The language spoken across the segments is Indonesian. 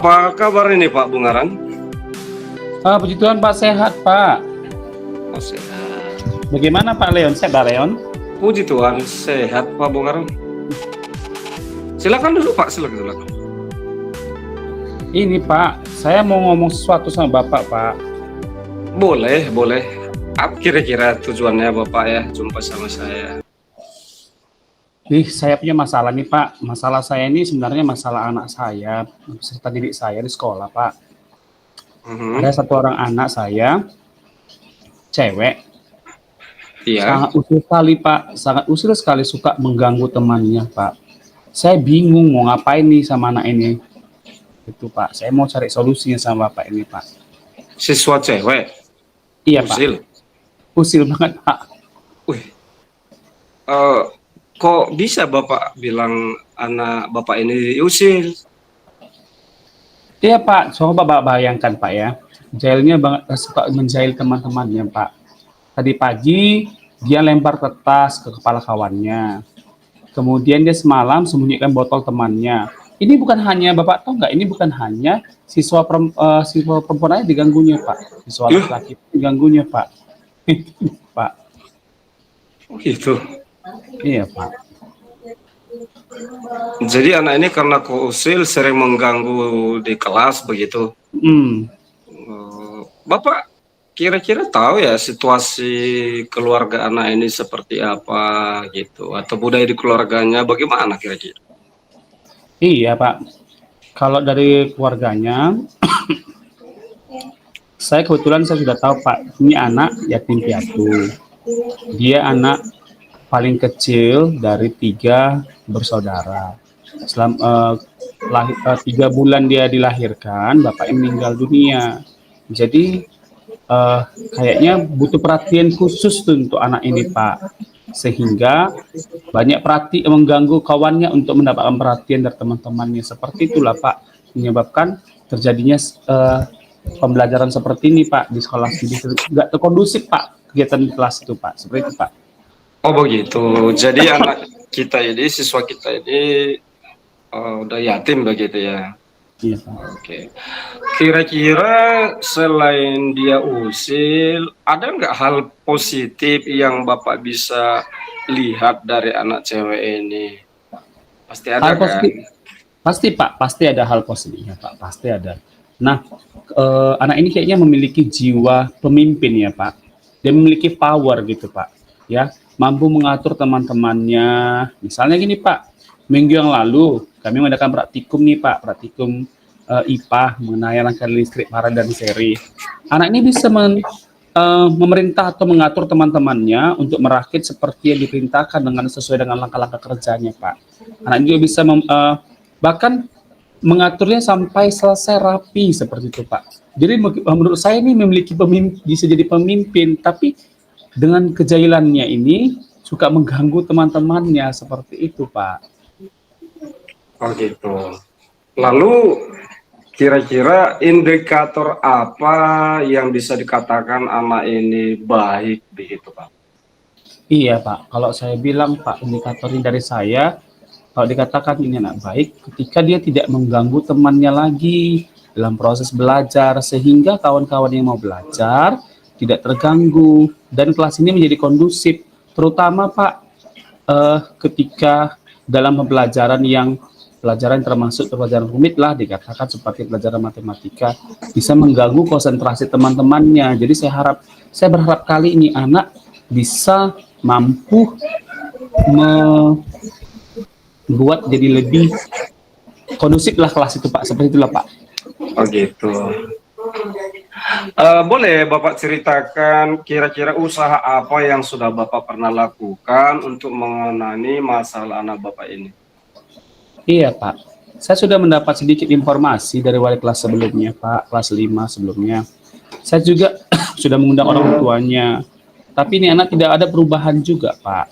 Apa kabar ini Pak Bungaran? Puji Tuhan Pak, sehat Pak. Oh, sehat. Bagaimana Pak Leon? Sehat Pak Leon? Puji Tuhan, sehat Pak Bungaran. Silakan dulu Pak, silakan. Ini Pak, saya mau ngomong sesuatu sama Bapak Pak. Boleh. Apa kira-kira tujuannya Bapak ya jumpa sama saya? Saya punya masalah nih Pak. Masalah saya ini sebenarnya masalah anak saya, serta didik saya di sekolah Pak. Ada satu orang anak saya, cewek, Iya. sangat usil sekali Pak, sangat usil sekali, suka mengganggu temannya Pak. Saya bingung mau ngapain nih sama anak ini. Itu Pak, saya mau cari solusinya sama Bapak ini Pak. Siswa cewek? Iya Usil. Pak, usil banget Pak. Wih, kok bisa Bapak bilang anak Bapak ini usil? Iya Pak, coba Bapak bayangkan Pak ya, jahilnya banget, suka menjahil teman-temannya Pak. Tadi pagi dia lempar kertas ke kepala kawannya, kemudian dia semalam sembunyikan botol temannya. Ini bukan hanya Bapak tahu nggak? Ini bukan hanya siswa perempuan aja diganggunya Pak, siswa laki-laki diganggunya Pak. Pak, Oh gitu. iya Pak. Jadi anak ini karena usil sering mengganggu di kelas begitu. Bapak kira-kira tahu ya situasi keluarga anak ini seperti apa gitu, atau budaya di keluarganya bagaimana kira-kira? Iya Pak, kalau dari keluarganya, saya kebetulan saya sudah tahu Pak, ini anak yatim piatu. Dia anak paling kecil dari 3 bersaudara. Selama 3 bulan dia dilahirkan, bapaknya meninggal dunia. Jadi kayaknya butuh perhatian khusus tuh untuk anak ini Pak, sehingga banyak mengganggu kawannya untuk mendapatkan perhatian dari teman-temannya. Seperti itulah Pak, menyebabkan terjadinya pembelajaran seperti ini Pak di sekolah. Nggak terkondusif Pak kegiatan di kelas itu Pak, seperti itu Pak. Oh begitu. Jadi anak kita ini, siswa kita ini udah yatim begitu ya. Iya Pak. Oke. Kira-kira selain dia usil, ada nggak hal positif yang Bapak bisa lihat dari anak cewek ini? Pasti ada Hal kan? positif, pasti Pak, pasti ada hal positifnya Pak, pasti ada. Nah, anak ini kayaknya memiliki jiwa pemimpin ya Pak. Dia memiliki power gitu Pak, ya, mampu mengatur teman-temannya. Misalnya gini Pak, minggu yang lalu kami mengadakan praktikum nih Pak, praktikum IPA mengenai rangkaian listrik para dan seri. Anak ini bisa memerintah atau mengatur teman-temannya untuk merakit seperti yang diperintahkan dengan sesuai dengan langkah-langkah kerjanya Pak. Anak juga bisa bahkan mengaturnya sampai selesai rapi seperti itu Pak. Jadi menurut saya ini bisa jadi pemimpin, tapi dengan kejahilannya ini suka mengganggu teman-temannya seperti itu Pak. Oh gitu. Lalu kira-kira indikator apa yang bisa dikatakan anak ini baik begitu Pak? Iya Pak, kalau saya bilang Pak, indikatornya dari saya, kalau dikatakan ini anak baik, ketika dia tidak mengganggu temannya lagi dalam proses belajar, sehingga kawan-kawan yang mau belajar tidak terganggu, dan kelas ini menjadi kondusif, terutama Pak, ketika dalam pelajaran termasuk pelajaran rumit lah, dikatakan seperti pelajaran matematika, bisa mengganggu konsentrasi teman-temannya. Jadi saya berharap kali ini anak bisa mampu membuat jadi lebih kondusif lah kelas itu Pak, seperti itulah Pak. Oh gitu. Boleh Bapak ceritakan kira-kira usaha apa yang sudah Bapak pernah lakukan untuk mengenani masalah anak Bapak ini? Iya Pak, saya sudah mendapat sedikit informasi dari wali kelas sebelumnya Pak, kelas 5 sebelumnya. Saya juga sudah mengundang orang tuanya, tapi ini anak tidak ada perubahan juga Pak.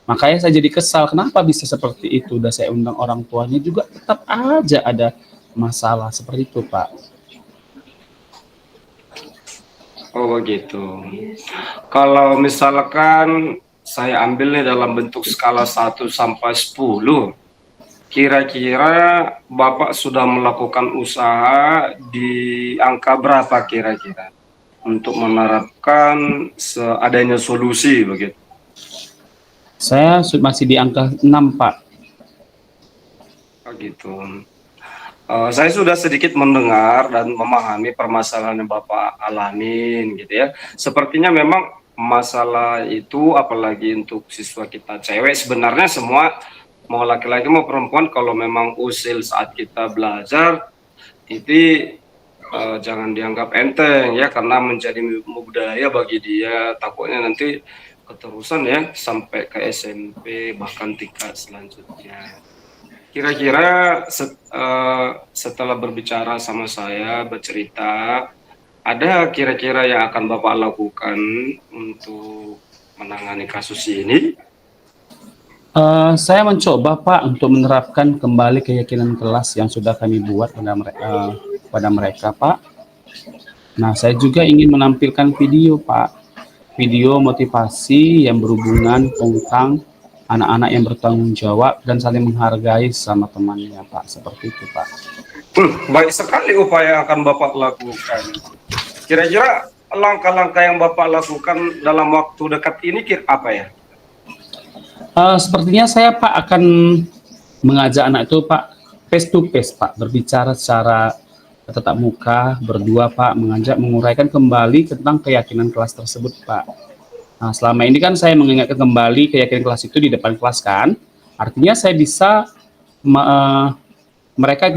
Makanya saya jadi kesal, kenapa bisa seperti itu? Udah saya undang orang tuanya juga tetap aja ada masalah seperti itu Pak. Oh begitu. Kalau misalkan saya ambil nih dalam bentuk skala 1 sampai 10, kira-kira Bapak sudah melakukan usaha di angka berapa kira-kira untuk menerapkan seadanya solusi begitu? Saya masih di angka 6 Pak. Oh, gitu. Saya sudah sedikit mendengar dan memahami permasalahan yang Bapak alamin gitu ya. Sepertinya memang masalah itu apalagi untuk siswa kita cewek, sebenarnya semua mau laki-laki mau perempuan kalau memang usil saat kita belajar itu jangan dianggap enteng ya, karena menjadi budaya bagi dia, takutnya nanti keterusan ya sampai ke SMP bahkan tingkat selanjutnya. Kira-kira setelah berbicara sama saya, bercerita, ada kira-kira yang akan Bapak lakukan untuk menangani kasus ini? Saya mencoba Pak untuk menerapkan kembali keyakinan kelas yang sudah kami buat pada mereka Pak. Nah, saya juga ingin menampilkan video Pak, video motivasi yang berhubungan tentang anak-anak yang bertanggung jawab dan saling menghargai sama temannya Pak, seperti itu Pak. Baik sekali upaya yang akan Bapak lakukan. Kira-kira langkah-langkah yang Bapak lakukan dalam waktu dekat ini apa ya? Sepertinya saya Pak akan mengajak anak itu Pak face to face Pak, berbicara secara tatap muka berdua Pak, menguraikan kembali tentang keyakinan kelas tersebut Pak. Nah, selama ini kan saya mengingatkan kembali keyakinan kelas itu di depan kelas kan, artinya saya bisa mereka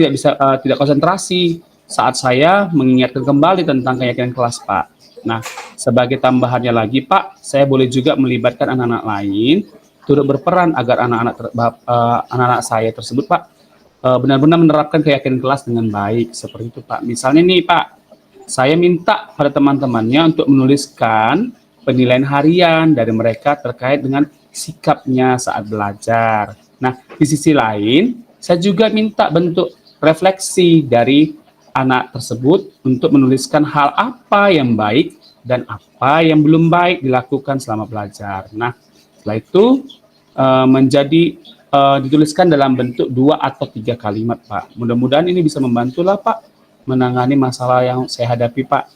tidak konsentrasi saat saya mengingatkan kembali tentang keyakinan kelas Pak. Nah, sebagai tambahannya lagi Pak, saya boleh juga melibatkan anak-anak lain turut berperan agar anak-anak saya tersebut Pak benar-benar menerapkan keyakinan kelas dengan baik, seperti itu Pak. Misalnya nih Pak, saya minta pada teman-temannya untuk menuliskan penilaian harian dari mereka terkait dengan sikapnya saat belajar. Nah, di sisi lain, saya juga minta bentuk refleksi dari anak tersebut untuk menuliskan hal apa yang baik dan apa yang belum baik dilakukan selama belajar. Nah, setelah itu dituliskan dalam bentuk 2 atau 3 kalimat, Pak. Mudah-mudahan ini bisa membantulah, Pak, menangani masalah yang saya hadapi, Pak.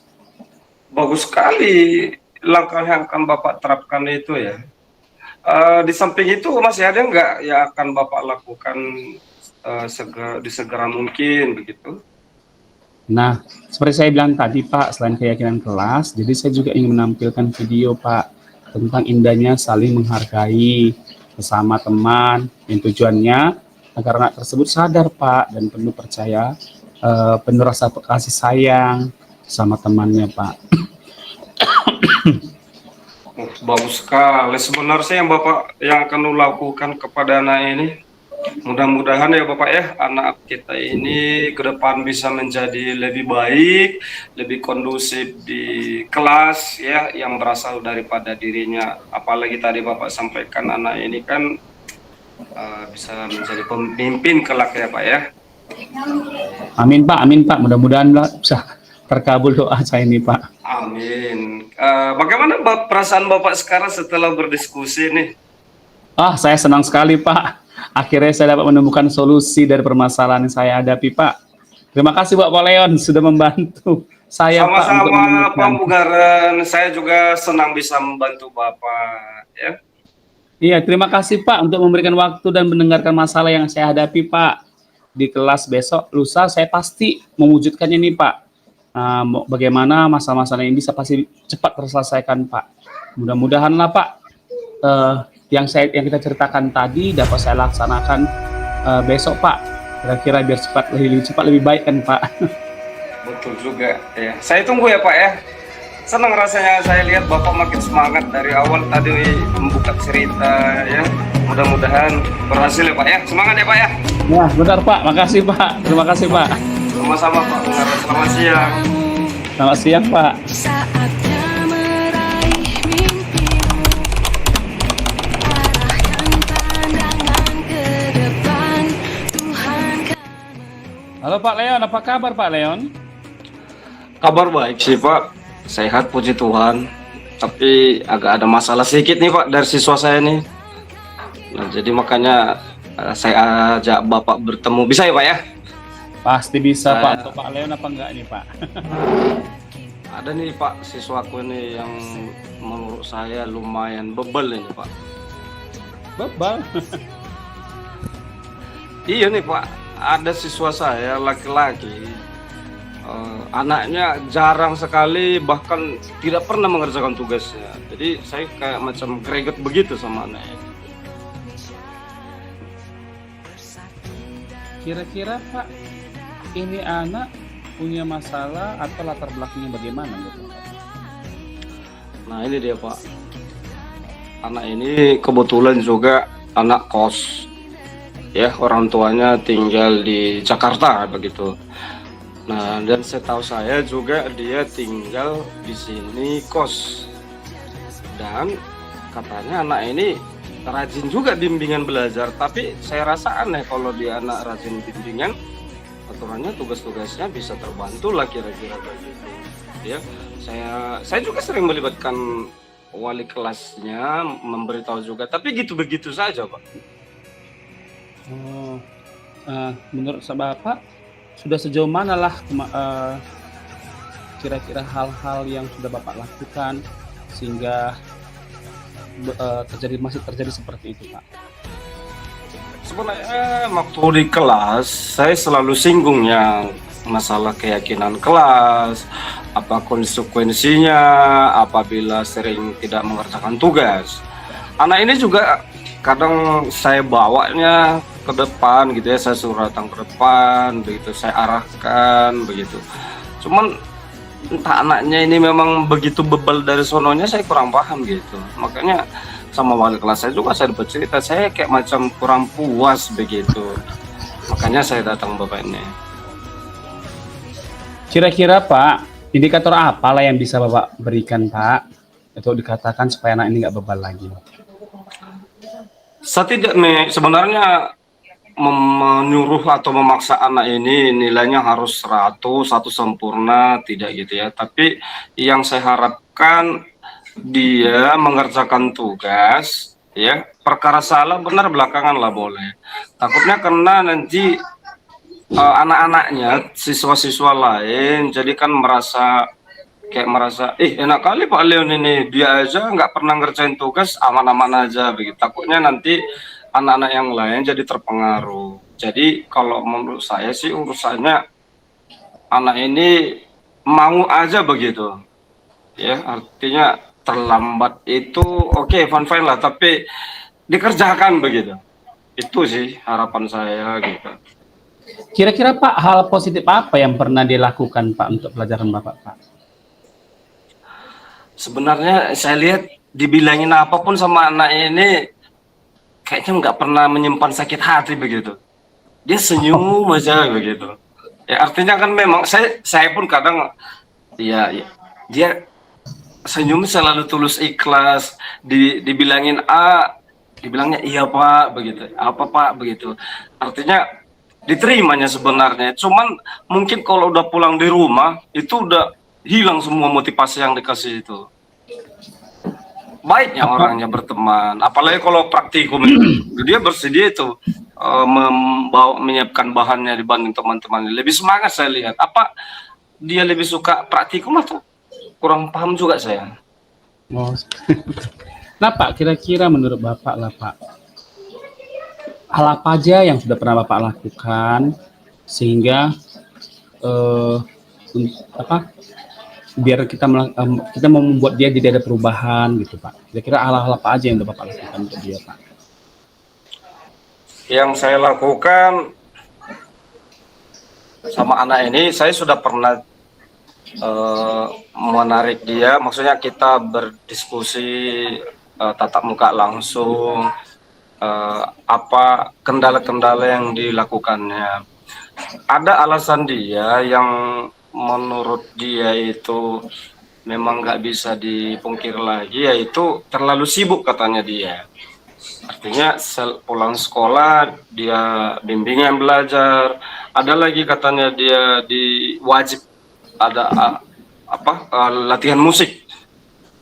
Bagus sekali langkah yang akan Bapak terapkan itu ya. Di samping itu masih ada nggak yang akan Bapak lakukan segera mungkin begitu? Nah, seperti saya bilang tadi Pak, selain keyakinan kelas, jadi saya juga ingin menampilkan video Pak tentang indahnya saling menghargai bersama teman, yang tujuannya agar anak tersebut sadar Pak dan penuh percaya, penuh rasa kasih sayang sama temannya Pak. Bagus sekali. Sebenarnya yang Bapak yang akan lakukan kepada anak ini, mudah-mudahan ya Bapak ya, anak kita ini ke depan bisa menjadi lebih baik, lebih kondusif di kelas ya, yang berasal daripada dirinya. Apalagi tadi Bapak sampaikan anak ini kan bisa menjadi pemimpin kelak ya Pak ya. Amin Pak. Mudah-mudahan bisa terkabul doa saya ini Pak. Amin. Bagaimana perasaan Bapak sekarang setelah berdiskusi nih? Saya senang sekali Pak. Akhirnya saya dapat menemukan solusi dari permasalahan yang saya hadapi Pak. Terima kasih Pak Leon sudah membantu saya Pak. Sama-sama Pak Bugaran, saya juga senang bisa membantu Bapak ya. Iya, terima kasih Pak untuk memberikan waktu dan mendengarkan masalah yang saya hadapi Pak. Di kelas besok lusa saya pasti mewujudkannya nih Pak. Bagaimana masalah-masalah ini bisa pasti cepat terselesaikan Pak. Mudah-mudahanlah Pak yang kita ceritakan tadi dapat saya laksanakan besok Pak. Kira-kira biar lebih cepat lebih baik kan Pak. Betul juga ya. Saya tunggu ya Pak ya. Senang rasanya saya lihat Bapak makin semangat dari awal tadi membuka cerita ya. Mudah-mudahan berhasil ya Pak ya. Semangat ya Pak ya. Ya, benar Pak. Makasih Pak. Terima kasih Pak. Sama-sama Pak. Selamat siang. Selamat siang Pak. Saatnya meraih mimpimu, arahkan pandangan ke depan, Tuhan kan. Halo Pak Leon, apa kabar Pak Leon? Kabar baik sih Pak. Sehat puji Tuhan. Tapi agak ada masalah sedikit nih Pak dari siswa saya nih. Nah, jadi makanya saya ajak Bapak bertemu. Bisa ya Pak ya? Pasti bisa Saya- Pak. Untuk Pak Leon apa enggak nih Pak? Ada nih Pak siswaku ini yang menurut saya lumayan bebel ini Pak. Bebal. Iya nih Pak, ada siswa saya laki-laki, anaknya jarang sekali bahkan tidak pernah mengerjakan tugasnya. Jadi saya kayak macam greget begitu sama anaknya. Kira-kira Pak, ini anak punya masalah atau latar belakangnya bagaimana gitu? Nah ini dia Pak, anak ini kebetulan juga anak kos. Ya, orang tuanya tinggal di Jakarta begitu. Nah, dan setahu saya juga dia tinggal di sini kos. Dan katanya anak ini rajin juga bimbingan belajar, tapi saya rasa aneh kalau dia anak rajin bimbingan, aturannya tugas-tugasnya bisa terbantu lah kira-kira begitu. Ya, saya juga sering melibatkan wali kelasnya, memberitahu juga, tapi gitu begitu saja Pak. Oh, menurut Bapak sudah sejauh mana lah kira-kira hal-hal yang sudah Bapak lakukan sehingga masih terjadi seperti itu Pak? Sebenarnya waktu di kelas saya selalu singgung yang masalah keyakinan kelas, apa konsekuensinya apabila sering tidak mengerjakan tugas. Anak ini juga kadang saya bawanya ke depan gitu ya, saya suruh datang ke depan begitu, saya arahkan begitu. Cuman entah anaknya ini memang begitu bebal dari sononya, saya kurang paham gitu. Makanya sama wali kelas saya juga saya dapat cerita, saya kayak macam kurang puas begitu. Makanya saya datang Bapak ini. Kira-kira Pak, indikator apa lah yang bisa Bapak berikan Pak untuk dikatakan supaya anak ini nggak bebal lagi? Saya sebenarnya menyuruh atau memaksa anak ini nilainya harus 100, satu sempurna, tidak gitu ya. Tapi yang saya harapkan dia mengerjakan tugas, ya perkara salah benar belakangan lah boleh. Takutnya karena nanti anak-anaknya, siswa-siswa lain, jadi kan merasa enak kali Pak Leon ini, dia aja nggak pernah ngerjain tugas, aman-aman aja begitu. Takutnya nanti anak-anak yang lain jadi terpengaruh. Jadi kalau menurut saya sih urusannya anak ini mau aja begitu. Ya, artinya terlambat itu oke, fine lah, tapi dikerjakan begitu. Itu sih harapan saya gitu. Kira-kira Pak, hal positif apa yang pernah dilakukan Pak untuk pelajaran Bapak Pak? Sebenarnya saya lihat dibilangin apapun sama anak ini kayaknya nggak pernah menyimpan sakit hati begitu. Dia senyum aja begitu. Ya artinya kan memang saya pun kadang ya dia senyum selalu tulus ikhlas, dibilangin A, dibilangnya iya Pak begitu, apa Pak begitu. Artinya diterimanya sebenarnya. Cuman mungkin kalau udah pulang di rumah itu udah hilang semua motivasi yang dikasih itu. Baiknya orangnya berteman, apalagi kalau praktikum itu, dia bersedia itu menyiapkan bahannya dibanding teman-teman. Lebih semangat saya lihat. Apa dia lebih suka praktikum atau kurang paham juga saya. Oh. Nah Pak, kira-kira menurut Bapak lah Pak, hal apa aja yang sudah pernah Bapak lakukan sehingga biar kita mau membuat dia tidak ada perubahan gitu Pak. Kira-kira hal-hal apa aja yang udah Bapak lakukan untuk dia Pak? Yang saya lakukan sama anak ini, saya sudah pernah menarik dia, maksudnya kita berdiskusi tatap muka langsung, apa kendala-kendala yang dilakukannya. Ada alasan dia yang menurut dia itu memang nggak bisa dipungkir lagi, yaitu terlalu sibuk katanya dia. Artinya pulang sekolah dia bimbingan belajar, ada lagi katanya dia wajib ada latihan musik.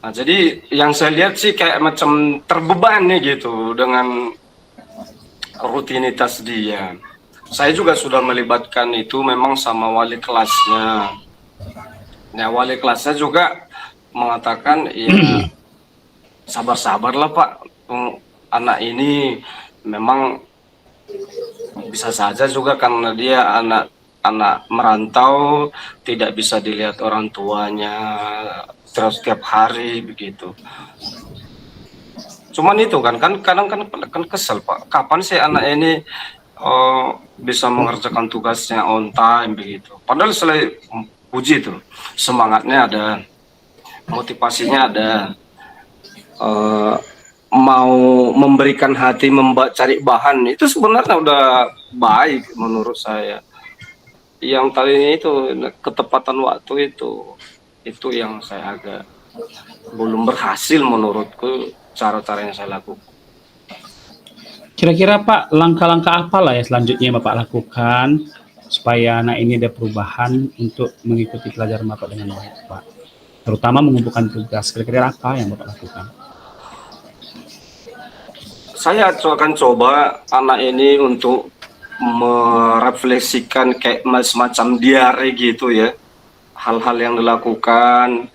Nah, jadi yang saya lihat sih kayak macam terbebani gitu dengan rutinitas dia. Saya juga sudah melibatkan itu memang sama wali kelasnya. Ya, wali kelasnya juga mengatakan, ya sabar-sabarlah Pak, anak ini memang bisa saja juga karena dia anak merantau, tidak bisa dilihat orang tuanya terus setiap hari begitu. Cuman itu kan kadang kan kesel Pak, kapan sih anak ini bisa mengerjakan tugasnya on time begitu. Padahal selain puji itu semangatnya ada, motivasinya ada, eh, mau memberikan hati cari bahan itu sebenarnya udah baik menurut saya. Yang tadi itu ketepatan waktu itu yang saya agak belum berhasil menurutku cara-cara yang saya lakukan. Kira-kira Pak, langkah-langkah apa lah ya selanjutnya yang Bapak lakukan supaya anak ini ada perubahan untuk mengikuti pelajaran Bapak dengan baik, Pak? Terutama mengumpulkan tugas. Kira-kira apa yang Bapak lakukan? Saya akan coba anak ini untuk merefleksikan kayak semacam diare gitu ya, hal-hal yang dilakukan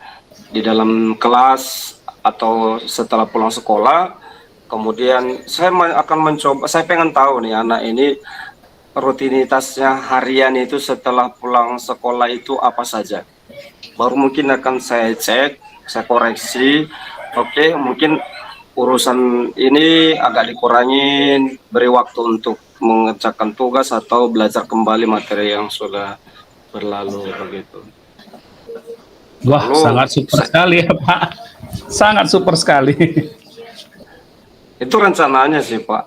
di dalam kelas atau setelah pulang sekolah. Kemudian saya akan mencoba, saya pengen tahu nih anak ini rutinitasnya harian itu setelah pulang sekolah itu apa saja. Baru mungkin akan saya cek, saya koreksi. Oke, mungkin urusan ini agak dikurangin, beri waktu untuk mengerjakan tugas atau belajar kembali materi yang sudah berlalu begitu. Wah, Lalu, sangat super sekali ya Pak. Sangat super sekali. itu rencananya sih Pak.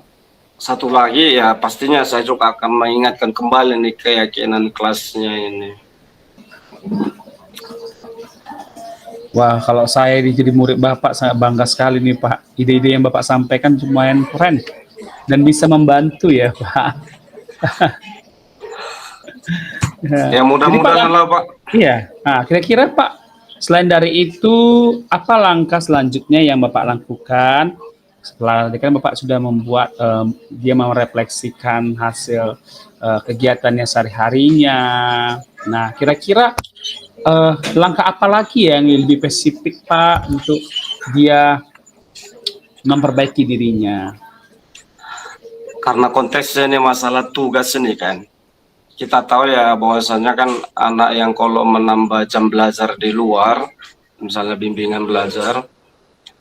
Satu lagi ya pastinya saya juga akan mengingatkan kembali nih keyakinan kelasnya ini. Wah, kalau saya jadi murid Bapak sangat bangga sekali nih Pak. Ide-ide yang Bapak sampaikan lumayan keren dan bisa membantu ya Pak. Ya mudah-mudahan lah Pak. Iya. Nah, kira-kira Pak, selain dari itu apa langkah selanjutnya yang Bapak lakukan setelah tadi kan Bapak sudah membuat dia merefleksikan hasil kegiatannya sehari-harinya. Nah, kira-kira langkah apa lagi yang lebih spesifik Pak untuk dia memperbaiki dirinya? Karena konteksnya ini masalah tugas ini kan. Kita tahu ya bahwasanya kan anak yang kalau menambah jam belajar di luar, misalnya bimbingan belajar,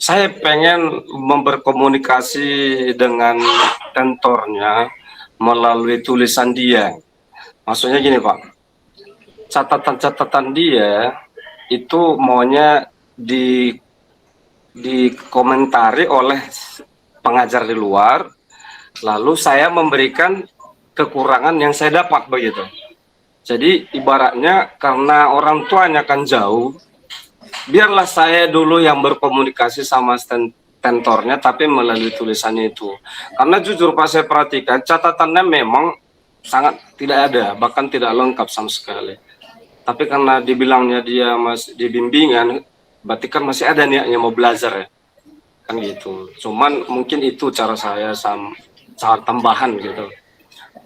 saya pengen berkomunikasi dengan tentornya melalui tulisan dia. Maksudnya gini Pak, catatan-catatan dia itu maunya dikomentari oleh pengajar di luar, lalu saya memberikan kekurangan yang saya dapat begitu. Jadi ibaratnya karena orang tuanya kan jauh, biarlah saya dulu yang berkomunikasi sama tentornya tapi melalui tulisannya itu. Karena jujur Pak saya perhatikan catatannya memang sangat tidak ada, bahkan tidak lengkap sama sekali. Tapi karena dibilangnya dia masih di bimbingan, berarti kan masih ada niatnya mau belajar ya. Kan gitu. Cuman mungkin itu cara saya cara tambahan gitu.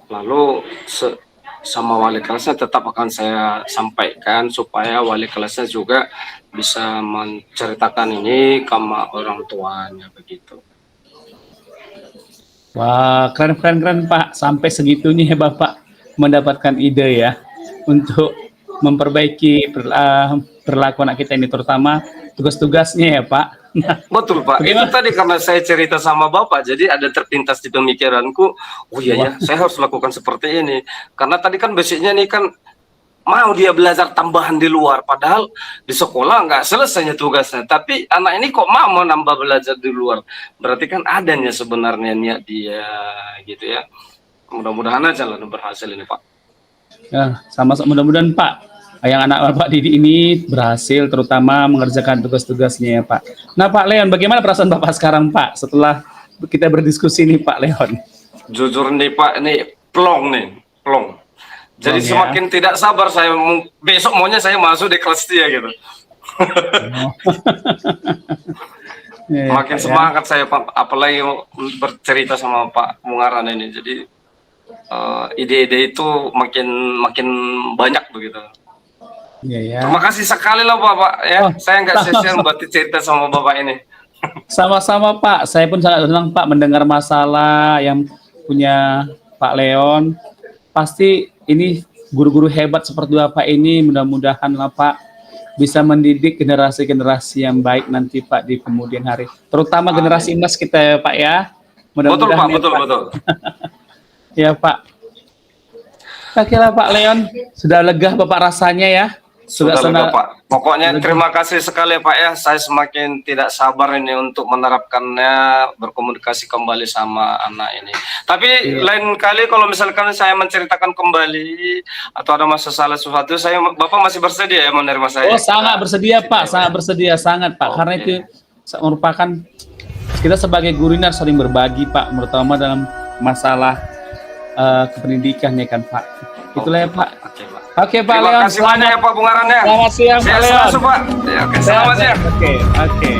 Lalu sama wali kelasnya tetap akan saya sampaikan supaya wali kelasnya juga bisa menceritakan ini ke orang tuanya begitu. Wah, keren Pak. Sampai segitunya ya Bapak mendapatkan ide ya untuk memperbaiki perilaku anak kita ini, terutama tugas-tugasnya ya Pak. Betul Pak, itu tadi karena saya cerita sama Bapak, jadi ada terpintas di pemikiranku, oh iya ya, saya harus lakukan seperti ini. Karena tadi kan basicnya nih kan, mau dia belajar tambahan di luar, padahal di sekolah nggak selesainya tugasnya. Tapi anak ini kok mau menambah belajar di luar, berarti kan adanya sebenarnya niat dia gitu ya. Mudah-mudahan aja lah berhasil ini Pak. Ya, sama-sama mudah-mudahan Pak yang anak Bapak didik ini berhasil terutama mengerjakan tugas-tugasnya ya Pak. Nah Pak Leon, bagaimana perasaan Bapak sekarang Pak setelah kita berdiskusi nih Pak Leon? Jujur nih Pak, ini plong. Jadi Plong, semakin tidak sabar saya besok maunya saya masuk di kelas dia gitu. Ya, Makin Pak, ya. semangat saya Pak, apalagi bercerita sama Pak Mungaran ini. Jadi ide-ide itu makin makin banyak begitu. Iya ya. Terima kasih sekali loh Bapak ya. Oh, Saya nggak sia-sia buat cerita sama Bapak ini. Sama-sama Pak, saya pun sangat senang Pak mendengar masalah yang punya Pak Leon. Pasti ini guru-guru hebat seperti Bapak ini, mudah-mudahan lah Pak bisa mendidik generasi-generasi yang baik nanti Pak di kemudian hari. Terutama generasi emas kita ya Pak ya. Betul Mudah-mudahan Pak, ya, betul Pak. betul. Ya Pak. Saya kira Pak Leon sudah lega Bapak rasanya ya. Sudah lega senang. Pak. Pokoknya Lega. terima kasih sekali Pak ya. Saya semakin tidak sabar ini untuk menerapkannya, berkomunikasi kembali sama anak ini. Tapi lain kali kalau misalkan saya menceritakan kembali atau ada masalah sesuatu, saya Bapak masih bersedia ya menerima saya? Oh sangat bersedia Pak, sangat bersedia sangat Pak. Oke. Karena itu merupakan kita sebagai guru ini harus saling berbagi Pak, terutama dalam masalah kependidikan ya kan Pak. Itulah ya Pak. Oke Pak. Oke Pak Terima Leon. kasih banyak ya Pak Bungaran ya. Selamat siang Pak Sehat Leon. selalu Pak. Ya, oke, selamat siang. Oke, oke.